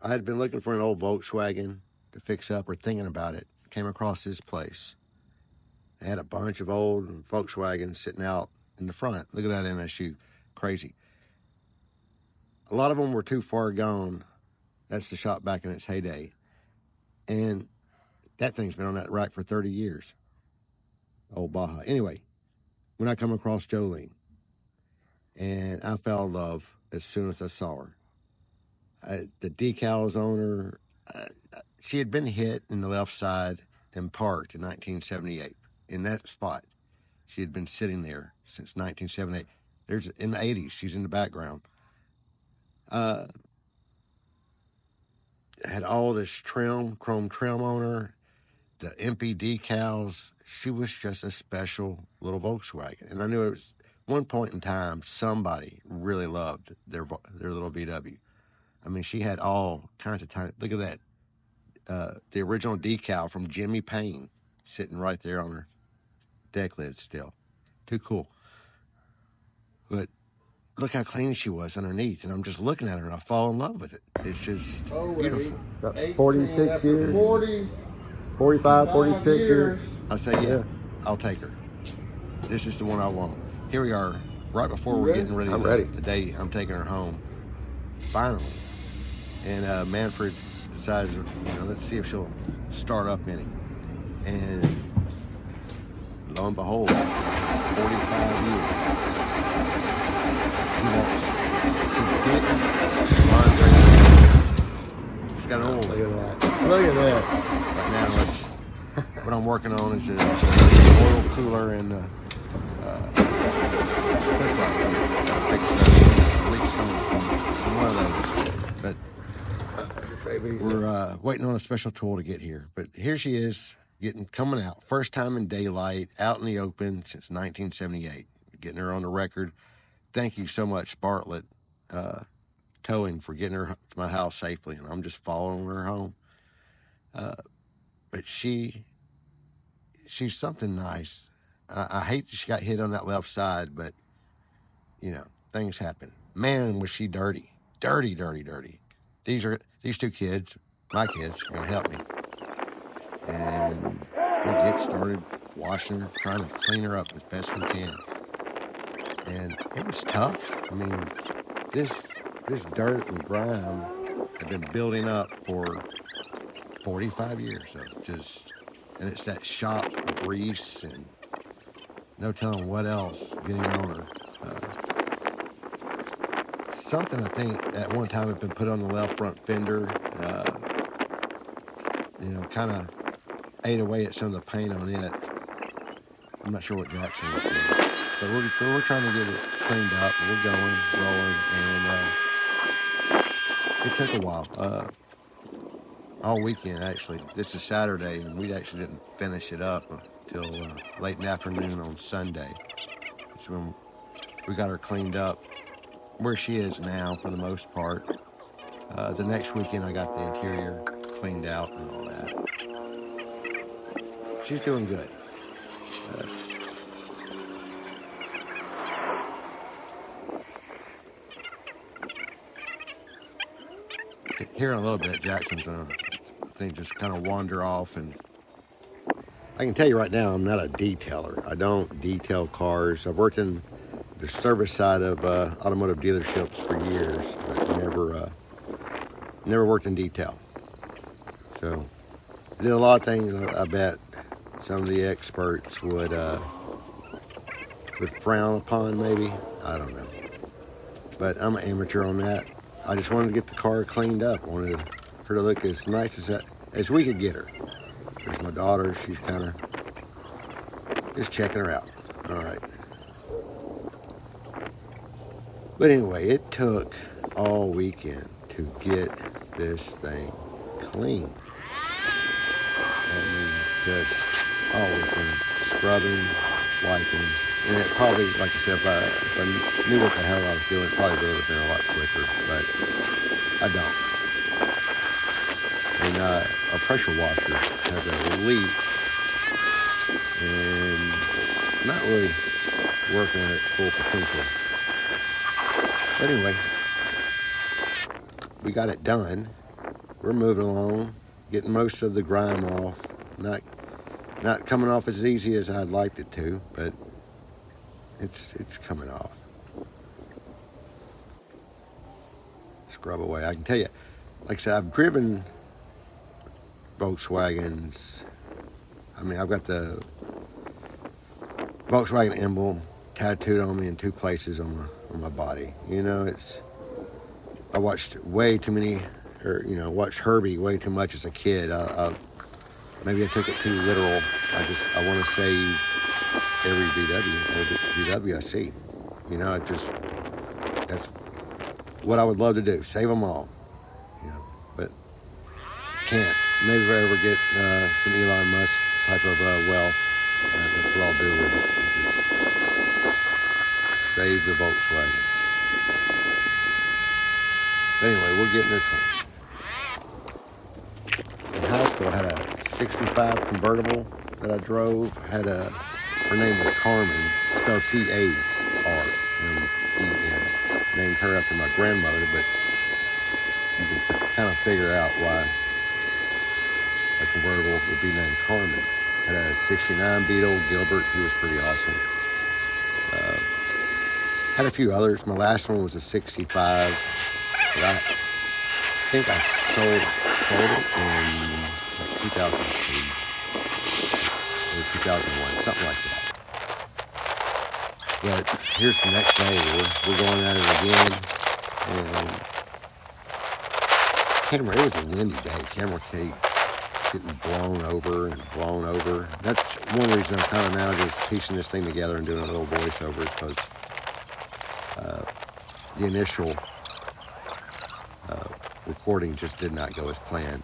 I had been looking for an old Volkswagen to fix up or thinking about it. Came across this place. They had a bunch of old Volkswagens sitting out in the front. Look at that MSU. Crazy. A lot of them were too far gone. That's the shop back in its heyday. And that thing's been on that rack for 30 years. Old Baja. Anyway, when I come across Jolene, and I fell in love as soon as I saw her. The decals on her, she had been hit in the left side and parked in 1978 in that spot. She had been sitting there since 1978. There's in the 80s. She's in the background. Had all this trim, chrome trim on her, the MP decals. She was just a special little Volkswagen, and I knew it was one point in time somebody really loved their little VW. I mean, she had all kinds of tiny. Look at that. The original decal from Jimmy Payne sitting right there on her deck lid still. Too cool. But look how clean she was underneath. And I'm just looking at her and I fall in love with it. It's just beautiful. About 46 years. 40, 45, 46 years. I say, yeah, I'll take her. This is the one I want. Here we are, right before we're getting ready. I'm ready. The day I'm taking her home. Finally. And Manfred decides, let's see if she'll start up any. And lo and behold, 45 years. She's got an old. Look at that. Look at that. Right now, what I'm working on is an oil cooler and one of those. But we're waiting on a special tool to get here. But here she is, coming out. First time in daylight, out in the open since 1978. Getting her on the record. Thank you so much, Bartlett Towing, for getting her to my house safely. And I'm just following her home. But she's something nice. I hate that she got hit on that left side, but, things happen. Man, was she dirty. Dirty, dirty, dirty. These two kids, my kids, are going to help me. And we get started washing her, trying to clean her up as best we can. And it was tough. I mean, this dirt and grime had been building up for 45 years. So and it's that shop grease and no telling what else getting on her. Something I think at one time had been put on the left front fender, kind of ate away at some of the paint on it. I'm not sure what Jackson was doing. But we're trying to get it cleaned up. We're going, rolling, and it took a while. All weekend, actually. This is Saturday, and we actually didn't finish it up until late in the afternoon on Sunday. That's when we got her cleaned up where she is now, for the most part. The next weekend, I got the interior cleaned out and all that. She's doing good. Here in a little bit, Jackson's going to, I think, just kind of wander off. And I can tell you right now, I'm not a detailer. I don't detail cars. I've worked in the service side of automotive dealerships for years, but never worked in detail. So I did a lot of things I bet some of the experts would frown upon, maybe. I don't know. But I'm an amateur on that. I just wanted to get the car cleaned up. I wanted her to look as nice as we could get her. There's my daughter. She's kind of just checking her out. All right. But anyway, it took all weekend to get this thing clean. I mean, just all weekend scrubbing, wiping. And it probably, like I said, if I knew what the hell I was doing, it probably would have been a lot quicker, but I don't. And our pressure washer has a leak and not really working at full potential. But anyway, we got it done. we're moving along, getting most of the grime off. Not coming off as easy as I'd liked it to, but it's coming off. Scrub away. I can tell you, like I said, I've driven Volkswagens. I mean, I've got the Volkswagen emblem tattooed on me in 2 places on my body. You know, I watched way too many, or watched Herbie way too much as a kid. Maybe I took it too literal. I want to save every VW I see. That's what I would love to do. Save them all. But can't. Maybe if I ever get some Elon Musk type of wealth, that's what I'll do with it. Just save the Volkswagens. But anyway, we're getting there close. In high school, I had a 65 convertible that I drove. Her name was Carmen, spelled C-A-R-M-E-N. Named her after my grandmother, but you can kind of figure out why a convertible would be named Carmen. Had a 69 Beetle, Gilbert, he was pretty awesome. Had a few others. My last one was a 65, but I think I sold it in 2002 or 2001, something like that. But here's the next day, we're going at it again, and it was a windy day. Camera keeps getting blown over. That's one reason I'm kind of now just piecing this thing together and doing a little voiceover, is because the initial recording just did not go as planned.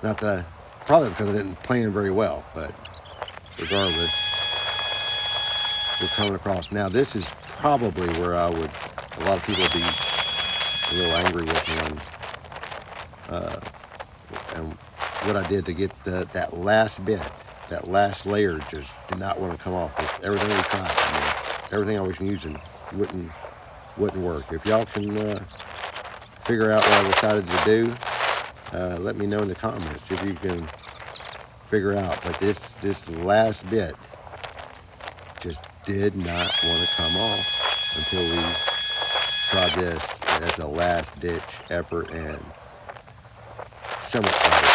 Probably because I didn't plan very well, but regardless, we're coming across. Now, this is probably where a lot of people would be a little angry with me and what I did to get that last bit, that last layer just did not want to come off. With everything we tried, everything I was using wouldn't work. If y'all can figure out what I decided to do, let me know in the comments if you can figure out. But this last bit just did not want to come off until we tried this as a last ditch effort, and so much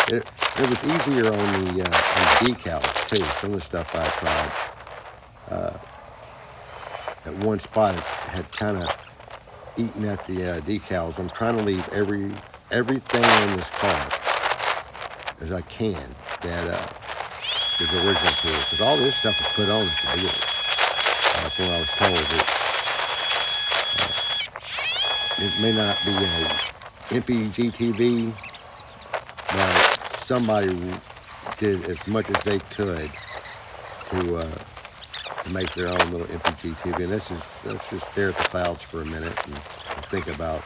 better. It was easier on the decals too. Some of the stuff I tried at one spot had kind of eaten at the decals. I'm trying to leave everything on this car as I can that is original to it, because all this stuff was put on at the dealer. That's what I was told. It may not be a MPGTV, but somebody did as much as they could to make their own little MPGTV. And let's just stare at the clouds for a minute and think about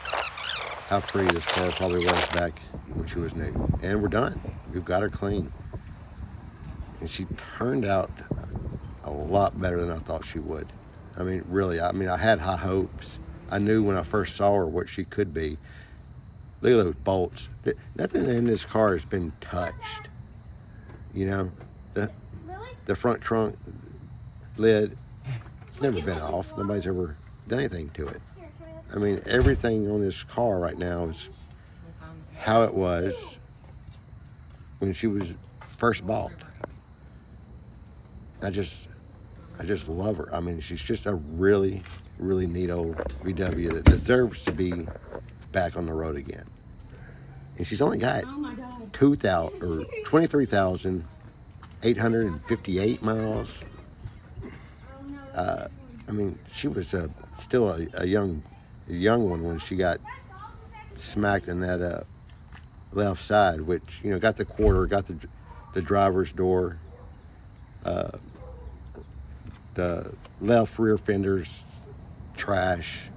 how pretty this car probably was back when she was new. And we're done. We've got her clean. And she turned out a lot better than I thought she would. I mean, really, I had high hopes. I knew when I first saw her what she could be. Look at those bolts. Nothing in this car has been touched. The front trunk lid, it's never been off. Nobody's ever done anything to it. I mean, everything on this car right now is how it was when she was first bought. I just love her. I mean, she's just a really, really neat old VW that deserves to be back on the road again. And she's only got 23,858 miles. I mean, she was still a young one when she got smacked in that left side, which got the quarter, got the driver's door. The left rear fender's trash,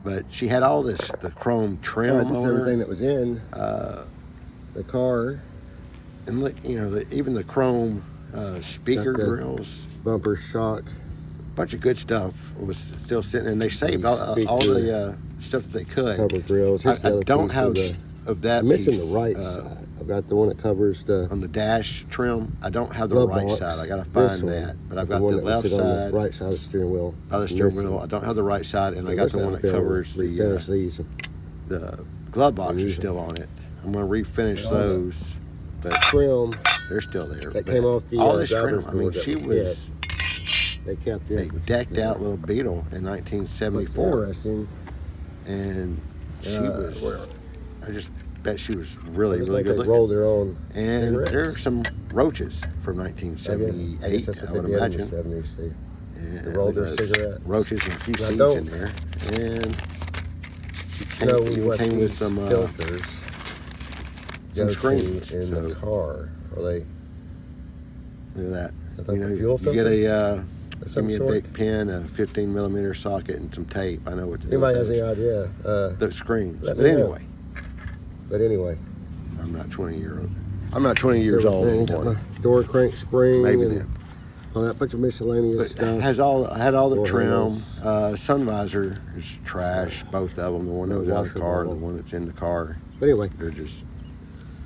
but she had all the chrome trim on her. Everything that was in the car, and look, even the chrome speaker grills, bumper shock, bunch of good stuff was still sitting, and they saved all the stuff that they could. Cover grills. I don't have of that I'm missing piece, the right side. I've got the one that covers the on the dash trim. I don't have the glove right box. side. I got to This find one, that. But I've the got one the that would left sit on the side, right side of the steering wheel. by the It's steering missing. wheel. I don't have the right side, and So I got looks the like one I'll that be able to covers refinish these. the glove box And is use them. still on it. I'm going to refinish But all the those, but Trim they're still there. that But came off the all this driver's trim, I mean, board that she we was they kept a it. Which is decked good. out little Beetle in What's 1974, interesting, and she was. where- I just bet she was really, looks really like good they looking. rolled their own And cigarettes. there are some roaches from I guess 1978, that's what I they would did imagine. in the 70s. And They rolled their there's cigarettes. roaches and a few I seeds don't in there. And she know even what came with these some filters some go screens. to in So the car. Are they? look at that. Like You know, a fuel you get filter? a Of give some me a sort? big pin, a 15mm socket, and some tape. I know what to do. Anybody with has those. any idea? Those screens. let But me know. anyway, But anyway, I'm not 20 years old. I'm not 20 years old everything, got anymore. my door crank spring. Maybe and then. all that bunch of miscellaneous But stuff. I had all the Door trim. handles. Sun visor is trash, both of them. The one that No was out of the washer car, bottle. the one that's in the car. But anyway, They're just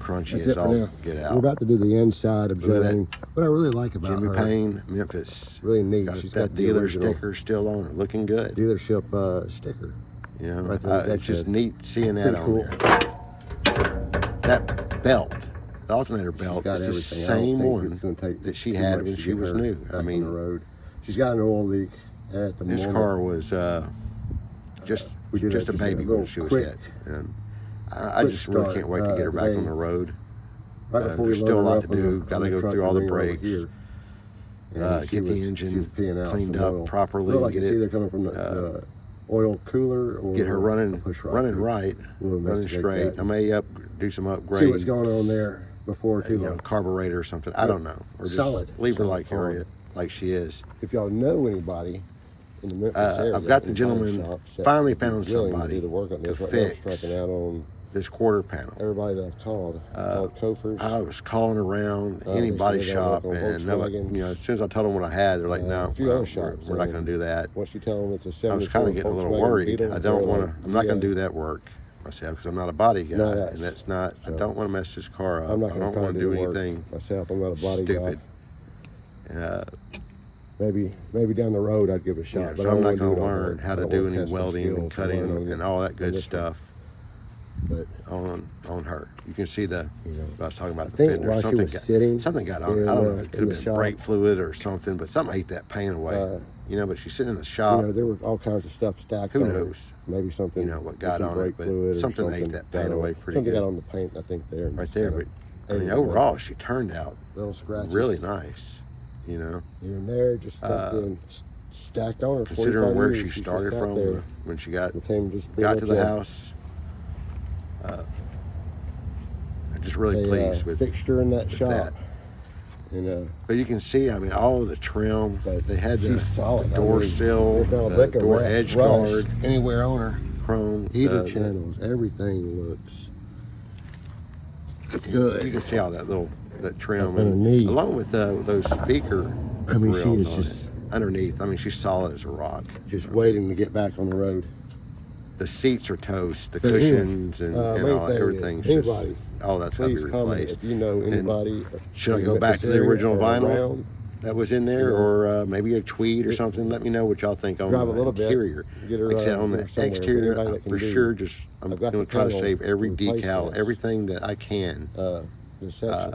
crunchy that's as it for all now. get We're out. about to do the inside of Look at that. Jolene. What I really like about Jimmy her, Payne, Memphis. really neat. Got She's that got the dealer original sticker still on it, looking good. dealership sticker. You know, right there, it's just that's neat seeing that pretty on cool. there. That belt, the alternator belt, Got is the everything. I don't same think one it's gonna take that she too had much when to she get was her new. back I on mean, the road. She's got an oil leak at the this moment. car was just we did just a just a baby little when she was quick- hit, and I quick just really start. can't wait to get her back They- on the road. Right before we There's still a loaded lot her to up on do. the- Got on to the go truck through to all the bring her over brakes, here. And she get the was engine peeing out cleaned some up oil. properly, Looked like get it's it, either coming from the oil cooler or get her a running push rod running cooler. right, We'll running investigate straight. that. I may do some upgrades. See what's going on there before too You know, long. carburetor or something. I don't know. Or just Solid. leave her Solid like car. her, like she is. If y'all know anybody in the Memphis area, I've got the in gentleman body shops that finally would be found willing to somebody do the work on to this. Right now, I'm fix striking out on this quarter panel. everybody that I've called. Called Kofers. I was calling around any they body said they'll shop, work on and nobody, Volkswagens. you know, as soon as I told them what I had, they're like, no, a few other shops, we're not going to do that. Once you tell them it's a 74 I was kind of getting a little Volkswagen worried. Beetle, I don't they're want like, to. I'm not going to yeah, do that work myself because I'm not a body guy, Not us. and that's not. I So, don't want to mess this car up. I'm not I going don't to want to do the work anything myself. I'm not a body stupid. guy. Maybe down the road I'd give it a shot. You know, but so I I'm don't not wanna going to do it on learn her. how I to don't do wanna any test my welding skills and to cutting learn on and all that good this one. stuff But on her. You can see the. you know, I was talking about I the think fender. while she was sitting Something got on it. in, I don't know. uh, It could in have the been shop, brake fluid or something, but something ate that paint away. You know, but she's sitting in the shop. you know, there were all kinds of stuff stacked. Who on knows? It. Maybe something. You know what got some on brake it, but fluid or something ate something that got paint on- away pretty Something good. got on the paint, I think there. and Right just there, kinda but I mean, ate it away. overall, she turned out Little scratches. really nice. You know, Here and there, just stuck in, stacked on her. considering 45 where years, she just started sat from there. when she got Became just pretty got to much the a- house. I'm just really a, pleased with fixture in that shop. that. And But you can see, I mean, all the trim. But They had the she's solid. I door mean, sill, there's not a the lick of door edge guard, anywhere on her. chrome. Heated the- channels, everything looks You good. can see all that trim Up underneath. along with those speaker I mean, she grills is on just it. Underneath, I mean, she's solid as a rock. just waiting to get back on the road. The seats are toast, the But anyway, cushions and main all thing is, everything's anybody, just all that's got to be Please comment replaced. if you know anybody. Should I in go the back to the Memphis original area or vinyl around, that was in there, Yeah. or maybe a tweed or something? Let me know what y'all think on Drive a the little bit, interior. get her, Like I said, on the here somewhere, exterior, anybody that can for do- sure, I'm I've got going the to try to panel save every to replace decal, this. everything that I can. This section.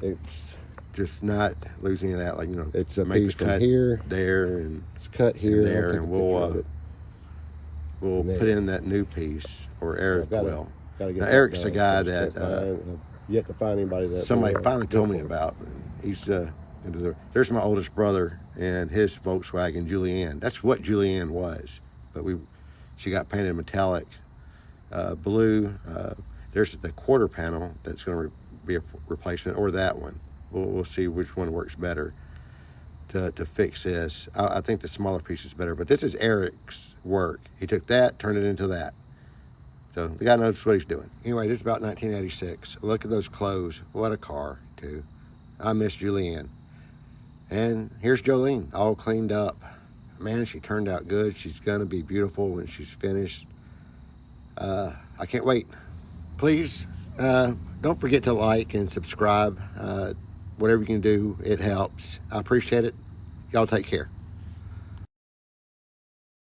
It's just not losing any of that, like, you know, It's a make piece the from cut here. there and It's cut here. and there, I'll take and a picture of it. we'll there. put in that new piece, or Eric Gotta will. get Now, that Eric's a done. guy Gotta that step by and I've yet to find anybody that somebody will, finally told go me for it. about. He's there's my oldest brother and his Volkswagen Julienne. That's what Julienne was, but she got painted metallic blue. There's the quarter panel that's going to be a replacement, or that one. We'll see which one works better to fix this. I think the smaller piece is better, but this is Eric's work. He took that, turned it into that. So the guy knows what he's doing. Anyway, this is about 1986. Look at those clothes. What a car, too. I miss Julienne. And here's Jolene, all cleaned up. Man, she turned out good. She's going to be beautiful when she's finished. I I can't wait. Please don't forget to like and subscribe. Whatever you can do, it helps. I appreciate it. Y'all take care.